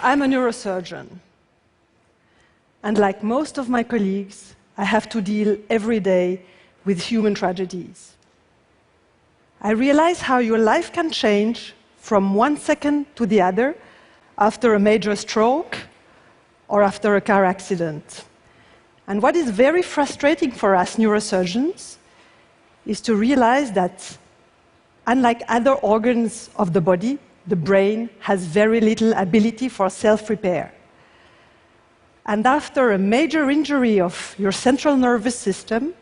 I'm a neurosurgeon, and like most of my colleagues, I have to deal every day with human tragedies. I realize how your life can change from one second to the other after a major stroke or after a car accident. And what is very frustrating for us neurosurgeons is to realize that, unlike other organs of the body, the brain has very little ability for self-repair. And after a major injury of your central nervous system,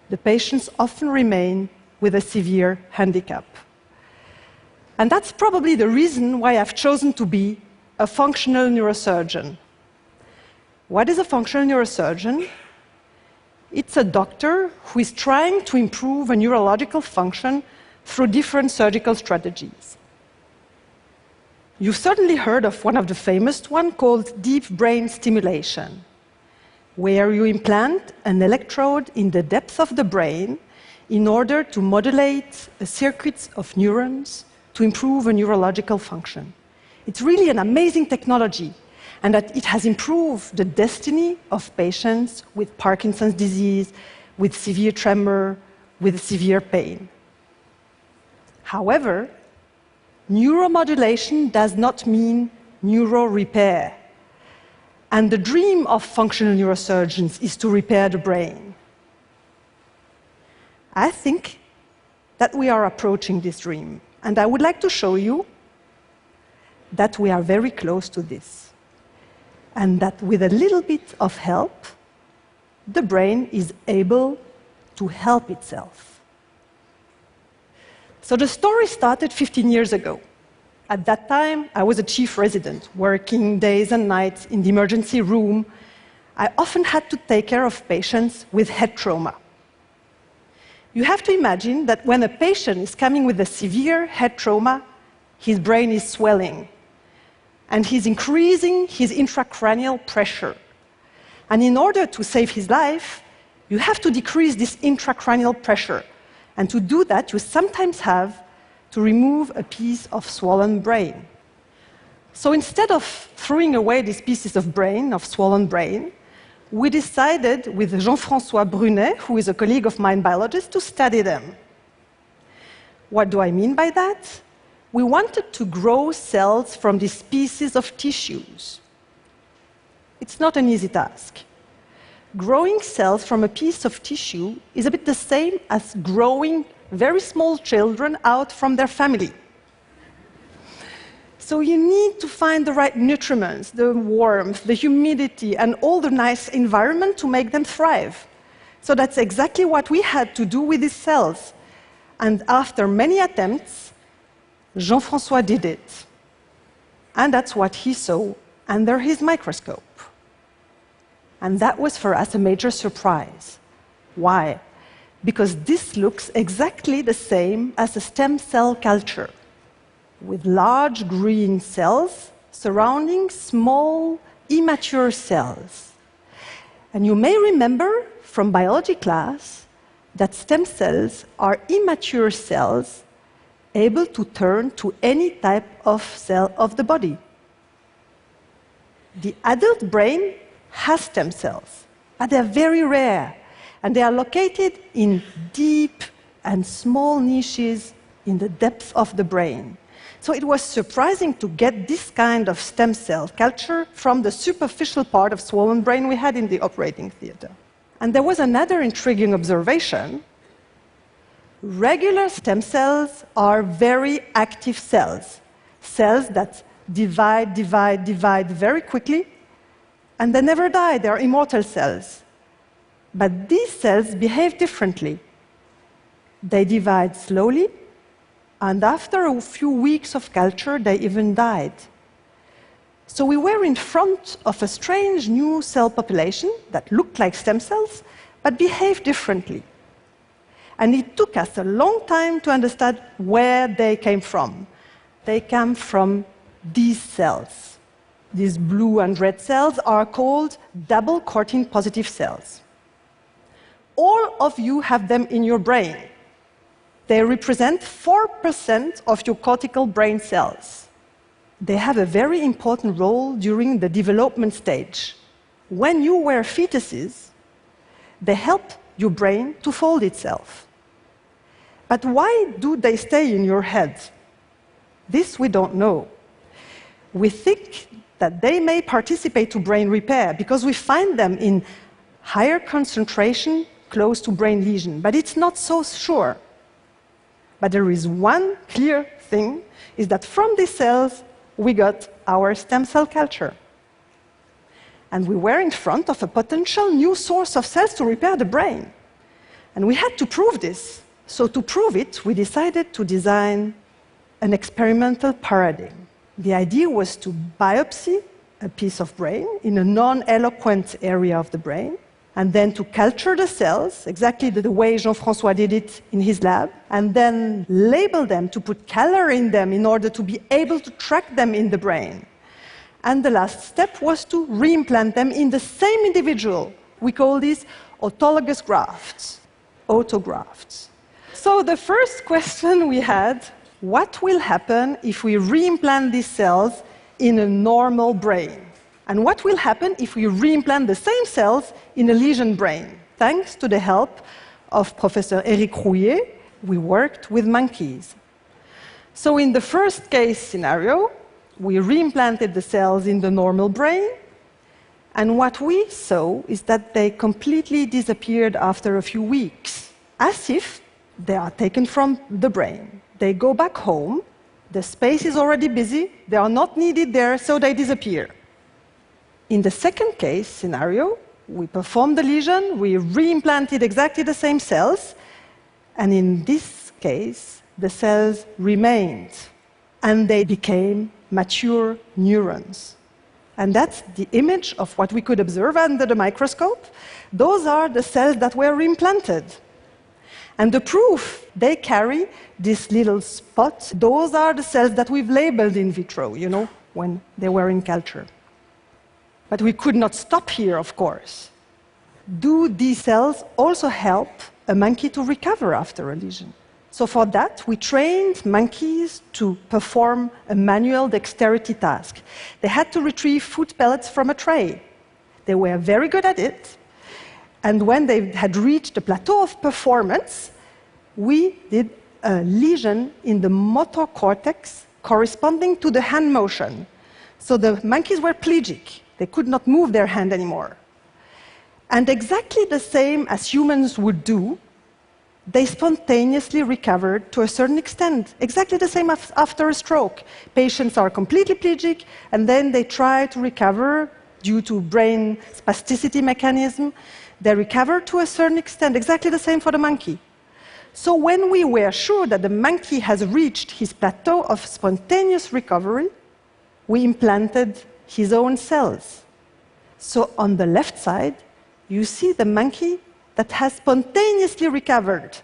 the patients often remain with a severe handicap. And that's probably the reason why I've chosen to be a functional neurosurgeon. What is a functional neurosurgeon? It's a doctor who is trying to improve a neurological function through different surgical strategies. You've certainly heard of one of the famous ones called deep brain stimulation, where you implant an electrode in the depth of the brain in order to modulate a circuit of neurons to improve a neurological function. It's really an amazing technology, and that it has improved the destiny of patients with Parkinson's disease, with severe tremor, with severe pain. However, neuromodulation does not mean neuro repair. And the dream of functional neurosurgeons is to repair the brain. I think that we are approaching this dream, and I would like to show you that we are very close to this, and that with a little bit of help, the brain is able to help itself. So the story started 15 years ago. At that time, I was a chief resident, working days and nights in the emergency room. I often had to take care of patients with head trauma. You have to imagine that when a patient is coming with a severe head trauma, his brain is swelling, and he's increasing his intracranial pressure. And in order to save his life, you have to decrease this intracranial pressure. And to do that, you sometimes have to remove a piece of swollen brain. So instead of throwing away these pieces of brain, of swollen brain, we decided with Jean-François Brunet, who is a colleague of mine, biologist, to study them. What do I mean by that? We wanted to grow cells from these pieces of tissues. It's not an easy task. Growing cells from a piece of tissue is a bit the same as growing very small children out from their family. So you need to find the right nutriments, the warmth, the humidity, and all the nice environment to make them thrive. So that's exactly what we had to do with these cells. And after many attempts, Jean-François did it. And that's what he saw under his microscope. And that was for us a major surprise. Why? Because this looks exactly the same as a stem cell culture, with large green cells surrounding small, immature cells. And you may remember from biology class that stem cells are immature cells able to turn to any type of cell of the body. The adult brain has stem cells, but they're very rare, and they are located in deep and small niches in the depth of the brain. So it was surprising to get this kind of stem cell culture from the superficial part of swollen brain we had in the operating theater. And there was another intriguing observation. Regular stem cells are very active cells, cells that divide very quickly, and they never die. They are immortal cells. But these cells behave differently. They divide slowly, and after a few weeks of culture, they even died. So we were in front of a strange new cell population that looked like stem cells, but behaved differently. And it took us a long time to understand where they came from. They come from these cells. These blue and red cells are called double cortin positive cells. All of you have them in your brain. They represent 4% of your cortical brain cells. they have a very important role during the development stage. When you were fetuses, they help your brain to fold itself. But why do they stay in your head? This we don't know. We think that they may participate to brain repair because we find them in higher concentration close to brain lesion, but it's not so sure. But there is one clear thing, is that from these cells we got our stem cell culture. And we were in front of a potential new source of cells to repair the brain. And we had to prove this. So to prove it, we decided to design an experimental paradigm. The idea was to biopsy a piece of brain in a non-eloquent area of the brain, and then to culture the cells, exactly the way Jean-François did it in his lab, and then label them, to put color in them in order to be able to track them in the brain. And the last step was to reimplant them in the same individual. We call these autologous grafts, autografts. So the first question we had, what will happen if we reimplant these cells in a normal brain? And what will happen if we reimplant the same cells in a lesion brain? Thanks to the help of Professor Éric Rouillet, we worked with monkeys. So in the first case scenario, we reimplanted the cells in the normal brain, and what we saw is that they completely disappeared after a few weeks, as if they are taken from the brain. They go back home, the space is already busy, they are not needed there, so they disappear. In the second case scenario, we performed the lesion, we reimplanted exactly the same cells, and in this case, the cells remained, and they became mature neurons. And that's the image of what we could observe under the microscope. Those are the cells that were reimplanted. And the proof, they carry this little spot. Those are the cells that we've labeled in vitro, you know, when they were in culture. But we could not stop here, of course. Do these cells also help a monkey to recover after a lesion? So for that, we trained monkeys to perform a manual dexterity task. They had to retrieve food pellets from a tray. They were very good at it. And when they had reached the plateau of performance, we did a lesion in the motor cortex corresponding to the hand motion. So the monkeys were plegic. They could not move their hand anymore. And exactly the same as humans would do, they spontaneously recovered to a certain extent, exactly the same after a stroke. Patients are completely plegic, and then they try to recover due to brain spasticity mechanism. They recover to a certain extent, exactly the same for the monkey. So when we were sure that the monkey has reached his plateau of spontaneous recovery, we implanted his own cells. So on the left side, you see the monkey that has spontaneously recovered.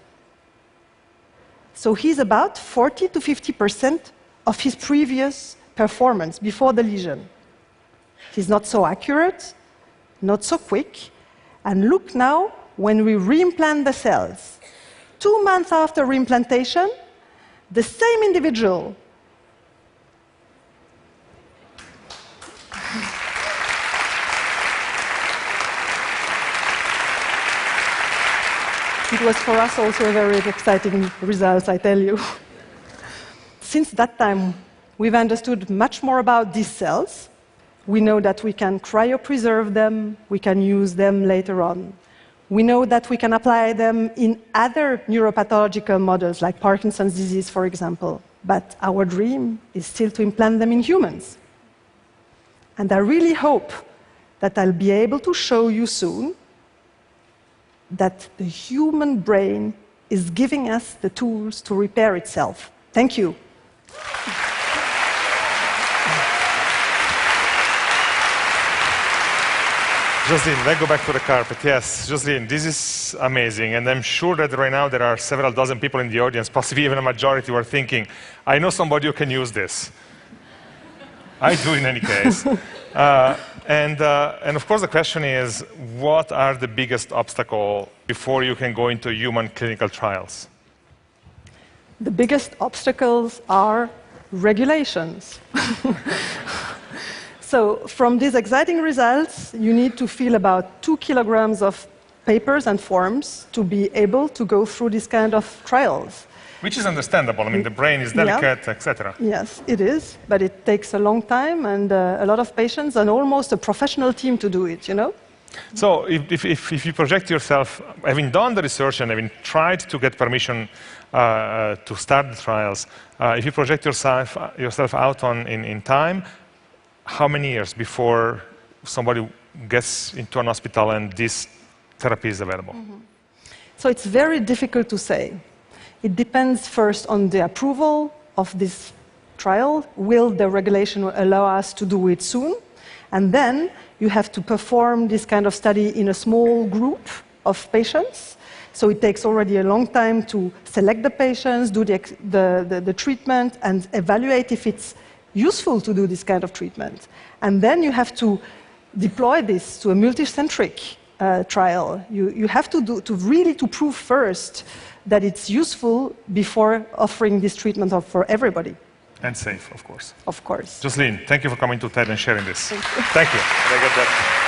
So he's about 40 to 50% of his previous performance before the lesion. He's not so accurate, not so quick. And look now, when we reimplant the cells, 2 months after reimplantation, the same individual It was for us also a very exciting result, I tell you. Since that time, we've understood much more about these cells. We know that we can cryopreserve them, we can use them later on. We know that we can apply them in other neuropathological models, like Parkinson's disease, for example. But our dream is still to implant them in humans. And I really hope that I'll be able to show you soon that the human brain is giving us the tools to repair itself. Thank you. Jocelyne, let's go back to the carpet. Yes, Jocelyne, this is amazing. And I'm sure that right now there are several dozen people in the audience, possibly even a majority, who are thinking, I know somebody who can use this. I do in any case. And of course the question is, what are the biggest obstacles before you can go into human clinical trials? The biggest obstacles are regulations. So from these exciting results, you need to fill about 2 kilograms of papers and forms to be able to go through this kind of trials. Which is understandable. I mean, the brain is delicate, etc. Yes, it is, but it takes a long time and a lot of patience and almost a professional team to do it, you know? So if you project yourself, having done the research and having tried to get permission to start the trials, if you project yourself out in time, how many years before somebody gets into an hospital and this therapy is available? So it's very difficult to say. It depends first on the approval of this trial. Will the regulation allow us to do it soon? And then you have to perform this kind of study in a small group of patients. So it takes already a long time to select the patients, do the treatment, and evaluate if it's useful to do this kind of treatment. And then you have to deploy this to a multicentric trial. You have to really prove first that it's useful before offering this treatment for everybody. And safe, of course. Of course. Jocelyne, thank you for coming to TED and sharing this. Thank you. Thank you.